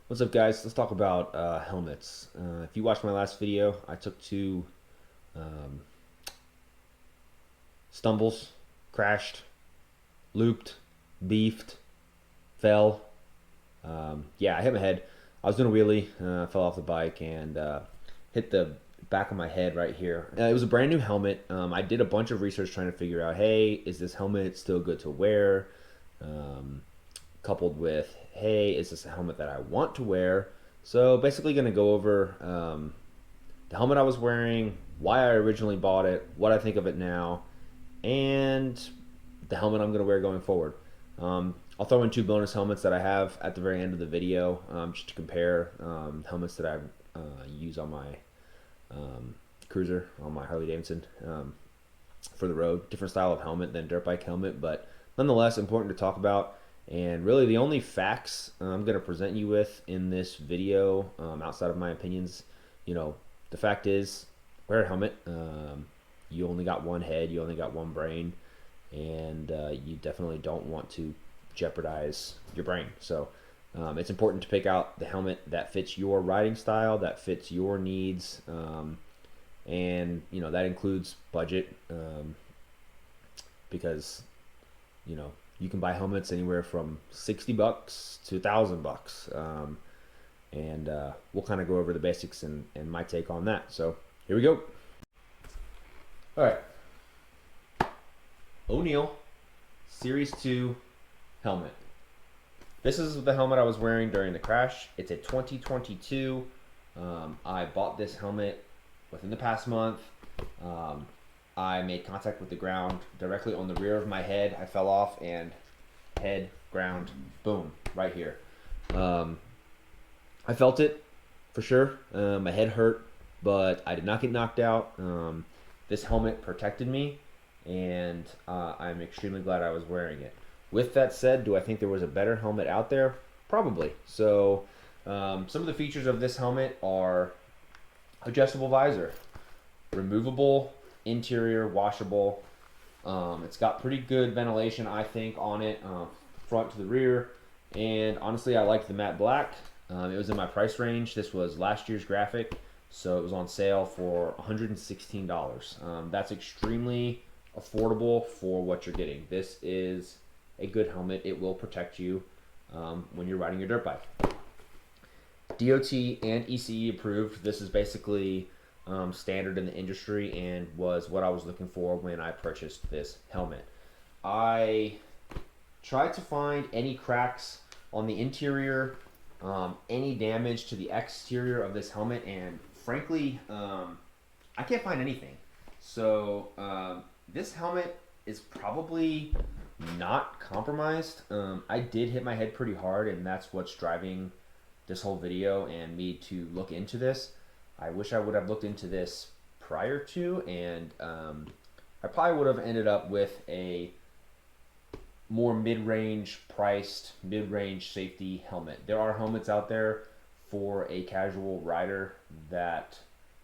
What's up, guys? Let's talk about helmets. If you watched my last video, I took two um, stumbles, crashed, looped, beefed, fell. Yeah, I hit my head. I was doing a wheelie, fell off the bike, and hit the back of my head right here. It was a brand new helmet. I did a bunch of research trying to figure out, hey, is this helmet still good to wear? Um, Coupled with, hey, is this a helmet that I want to wear? So basically, going to go over the helmet I was wearing, why I originally bought it, what I think of it now, and the helmet I'm going to wear going forward. I'll throw in two bonus helmets that I have at the very end of the video, just to compare helmets that I use on my cruiser, on my Harley Davidson, for the road. Different style of helmet than dirt bike helmet, but nonetheless important to talk about. And really, the only facts I'm going to present you with in this video, outside of my opinions, the fact is, wear a helmet. You only got one head, you only got one brain, and you definitely don't want to jeopardize your brain. So it's important to pick out the helmet that fits your riding style, that fits your needs, and that includes budget, because you can buy helmets anywhere from $60 to $1,000, and we'll kind of go over the basics and my take on that. So here we go. All right, O'Neill Series 2 helmet. This is the helmet I was wearing during the crash. It's a 2022. I bought this helmet within the past month. I made contact with the ground directly on the rear of my head. I fell off and head, ground, boom, right here. I felt it for sure. My head hurt, but I did not get knocked out. This helmet protected me, and I'm extremely glad I was wearing it. With that said, do I think there was a better helmet out there? Probably. So some of the features of this helmet are adjustable visor, removable interior, washable. It's got pretty good ventilation, I think, on it, front to the rear. And honestly, I liked the matte black. It was in my price range. This was last year's graphic, so it was on sale for $116. That's extremely affordable for what you're getting. This is a good helmet. It will protect you when you're riding your dirt bike. DOT and ECE approved. This is basically standard in the industry and was what I was looking for when I purchased this helmet. I tried to find any cracks on the interior, any damage to the exterior of this helmet, and frankly, I can't find anything. So this helmet is probably not compromised. I did hit my head pretty hard, and that's what's driving this whole video and me to look into this. I wish I would have looked into this prior to, and I probably would have ended up with a more mid-range priced, mid-range safety helmet. There are helmets out there for a casual rider that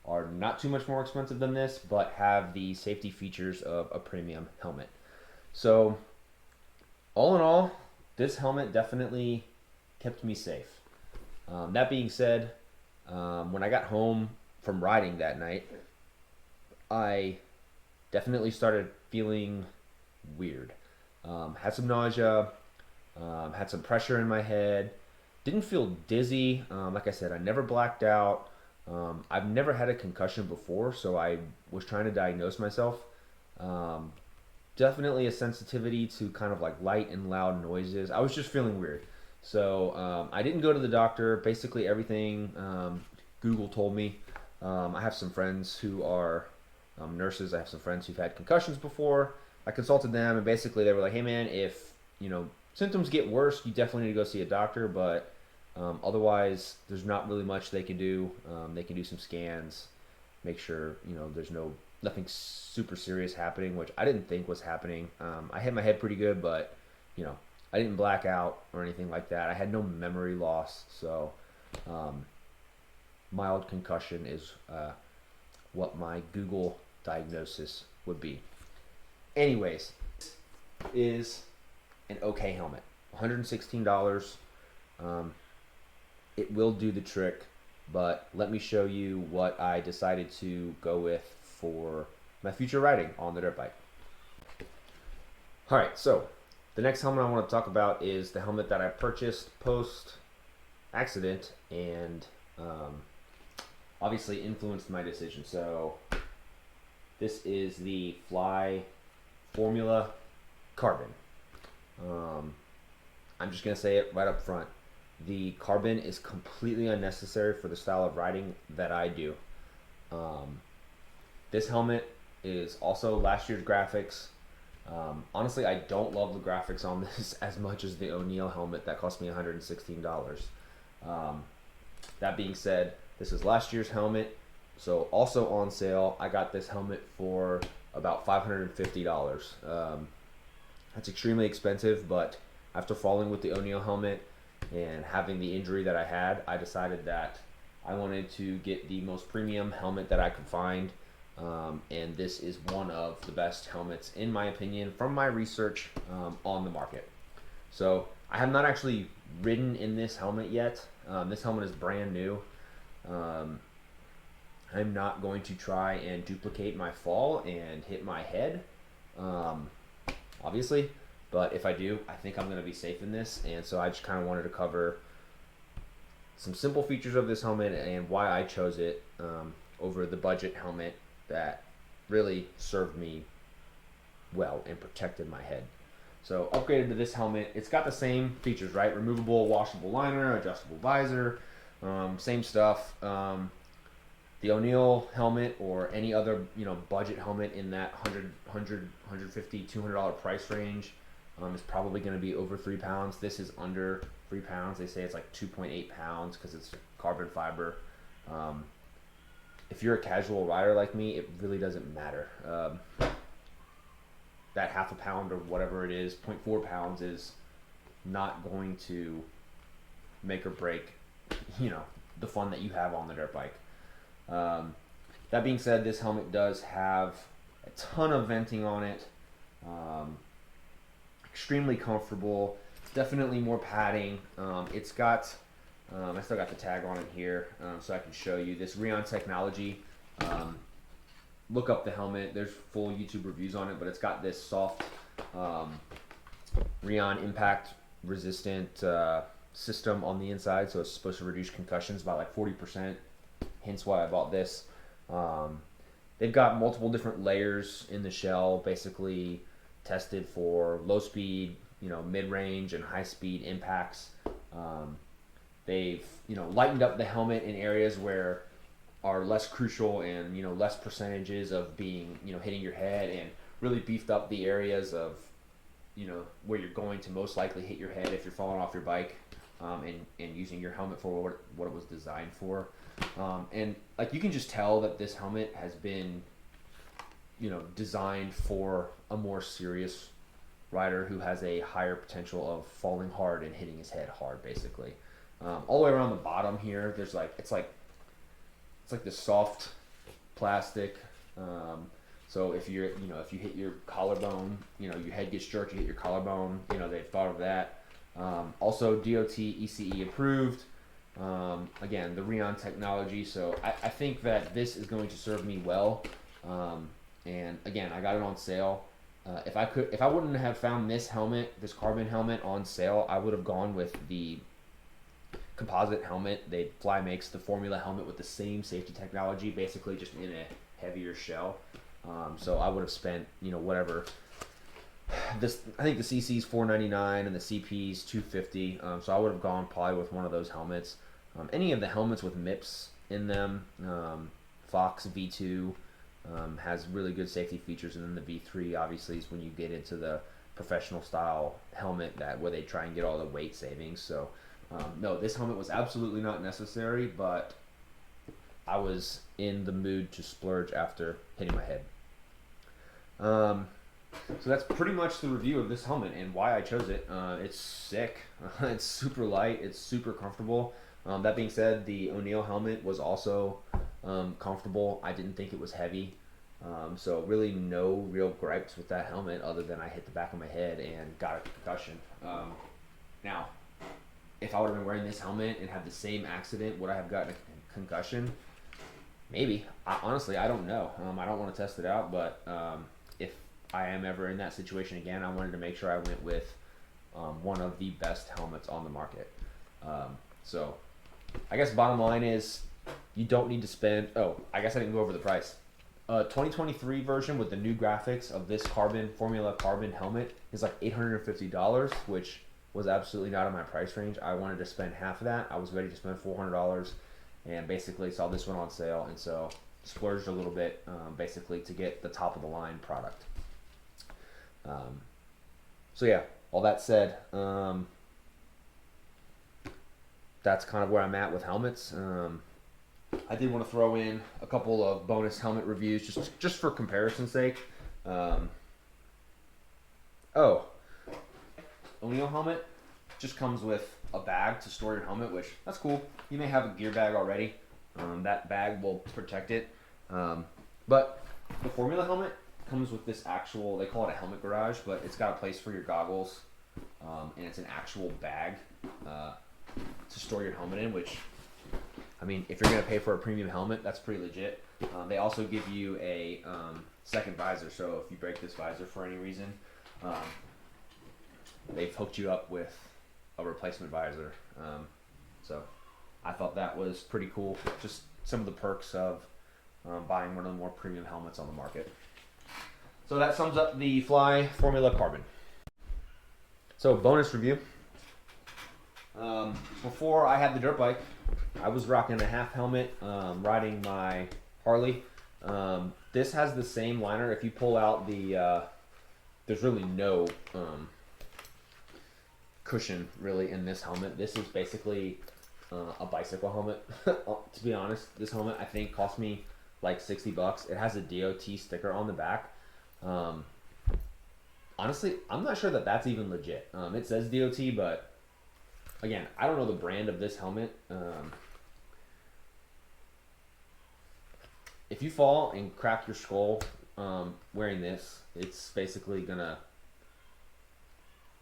are not too much more expensive than this, but have the safety features of a premium helmet. So all in all, this helmet definitely kept me safe. That being said, when I got home from riding that night, I definitely started feeling weird. Had some nausea, had some pressure in my head. Didn't feel dizzy. Like I said, I never blacked out. I've never had a concussion before, so I was trying to diagnose myself. Definitely a sensitivity to kind of like light and loud noises. I was just feeling weird. So I didn't go to the doctor. Basically everything Google told me. I have some friends who are nurses. I have some friends who've had concussions before. I consulted them, and basically they were like, hey man, if symptoms get worse, you definitely need to go see a doctor, but otherwise there's not really much they can do. They can do some scans, make sure there's nothing super serious happening, which I didn't think was happening. I hit my head pretty good, but I didn't black out or anything like that. I had no memory loss, so mild concussion is what my Google diagnosis would be. Anyways, this is an okay helmet. $116. it will do the trick, but let me show you what I decided to go with for my future riding on the dirt bike. All right, so the next helmet I want to talk about is the helmet that I purchased post accident and obviously influenced my decision. So this is the Fly Formula Carbon. I'm just gonna say it right up front. The carbon is completely unnecessary for the style of riding that I do. This helmet is also last year's graphics. Honestly, I don't love the graphics on this as much as the O'Neill helmet that cost me $116. That being said, this is last year's helmet, so also on sale. I got this helmet for about $550. That's extremely expensive, but after falling with the O'Neill helmet and having the injury that I had, I decided that I wanted to get the most premium helmet that I could find. And this is one of the best helmets, in my opinion, from my research on the market. So I have not actually ridden in this helmet yet. This helmet is brand new. I'm not going to try and duplicate my fall and hit my head, obviously. But if I do, I think I'm going to be safe in this. And so I just kind of wanted to cover some simple features of this helmet and why I chose it over the budget helmet that really served me well and protected my head. So upgraded to this helmet. It's got the same features, right? Removable, washable liner, adjustable visor, same stuff. The O'Neill helmet or any other budget helmet in that $150, $200 price range is probably going to be over 3 pounds. This is under 3 pounds. They say it's like 2.8 pounds because it's carbon fiber. If you're a casual rider like me, it really doesn't matter. That half a pound or whatever it is, 0.4 pounds, is not going to make or break, the fun that you have on the dirt bike. That being said, this helmet does have a ton of venting on it. Extremely comfortable. Definitely more padding. It's got, I still got the tag on it here, so I can show you this Rheon technology. Look up the helmet. There's full YouTube reviews on it, but it's got this soft Rheon impact resistant system on the inside, so it's supposed to reduce concussions by like 40%. Hence why I bought this. They've got multiple different layers in the shell, basically tested for low speed, mid-range and high speed impacts. They've lightened up the helmet in areas where are less crucial and less percentages of being hitting your head, and really beefed up the areas of where you're going to most likely hit your head if you're falling off your bike, and using your helmet for what it was designed for. And like you can just tell that this helmet has been designed for a more serious rider who has a higher potential of falling hard and hitting his head hard, basically. All the way around the bottom here, there's it's like this soft plastic. So if you're if you hit your collarbone, your head gets jerked, you hit your collarbone. They've thought of that. Also DOT ECE approved. Again, the Rheon technology. So I think that this is going to serve me well. And again, I got it on sale. If I wouldn't have found this carbon helmet on sale, I would have gone with the composite helmet. Fly makes the Formula helmet with the same safety technology, basically just in a heavier shell. So I would have spent whatever. I think the CC's $499 and the CP's $250. So I would have gone probably with one of those helmets. Any of the helmets with MIPS in them, Fox V2 has really good safety features, and then the V3 obviously is when you get into the professional style helmet where they try and get all the weight savings. So no, this helmet was absolutely not necessary, but I was in the mood to splurge after hitting my head. So that's pretty much the review of this helmet and why I chose it. It's sick. It's super light. It's super comfortable. That being said, the O'Neill helmet was also comfortable. I didn't think it was heavy. So really no real gripes with that helmet other than I hit the back of my head and got a concussion. Now, if I would have been wearing this helmet and had the same accident, would I have gotten a concussion? Maybe. Honestly, I don't know. I don't want to test it out, but if I am ever in that situation again, I wanted to make sure I went with one of the best helmets on the market. So I guess bottom line is you don't need to spend. Oh, I guess I didn't go over the price. 2023 version with the new graphics of this Formula Carbon helmet is like $850, which was absolutely not in my price range. I wanted to spend half of that. I was ready to spend $400, and basically saw this one on sale, and so splurged a little bit, basically to get the top of the line product. So yeah, all that said, that's kind of where I'm at with helmets. I did want to throw in a couple of bonus helmet reviews just for comparison's sake. Oh, O'Neill helmet just comes with a bag to store your helmet, which that's cool. You may have a gear bag already. That bag will protect it. But the Formula helmet comes with this actual, they call it a helmet garage, but it's got a place for your goggles, and it's an actual bag to store your helmet in, which, I mean, if you're going to pay for a premium helmet, that's pretty legit. They also give you a second visor, so if you break this visor for any reason, they've hooked you up with a replacement visor. So I thought that was pretty cool. Just some of the perks of buying one of the more premium helmets on the market. So that sums up the Fly Formula Carbon. So bonus review. Before I had the dirt bike, I was rocking a half helmet, riding my Harley. This has the same liner. If you pull out the, there's really no cushion really in this helmet. This is basically a bicycle helmet. To be honest, this helmet I think cost me like $60. It has a DOT sticker on the back. Honestly, I'm not sure that that's even legit. It says DOT, but again, I don't know the brand of this helmet. If you fall and crack your skull wearing this, it's basically gonna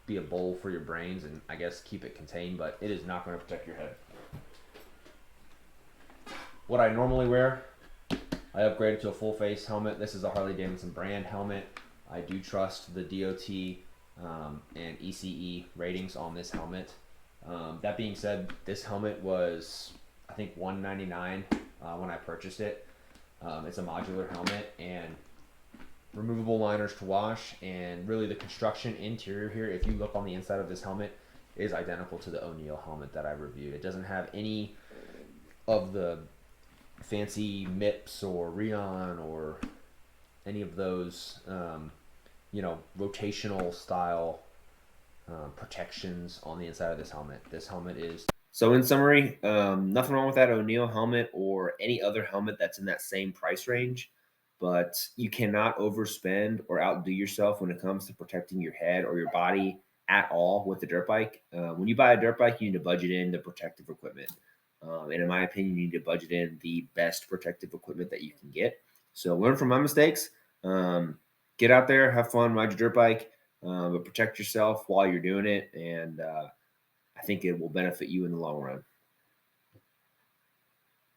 be a bowl for your brains and I guess keep it contained, but it is not going to protect your head. What I normally wear, I upgraded to a full face helmet. This is a Harley Davidson brand helmet. I do trust the DOT and ECE ratings on this helmet. That being said, this helmet was, I think, $199 when I purchased it. It's a modular helmet and removable liners to wash, and really the construction interior here, if you look on the inside of this helmet, is identical to the O'Neill helmet that I reviewed. It doesn't have any of the fancy MIPS or Rheon or any of those rotational style protections on the inside of this helmet. This helmet is... So in summary, nothing wrong with that O'Neill helmet or any other helmet that's in that same price range, but you cannot overspend or outdo yourself when it comes to protecting your head or your body at all with the dirt bike. When you buy a dirt bike, you need to budget in the protective equipment. And in my opinion, you need to budget in the best protective equipment that you can get. So learn from my mistakes. Get out there, have fun, ride your dirt bike, but protect yourself while you're doing it. And I think it will benefit you in the long run.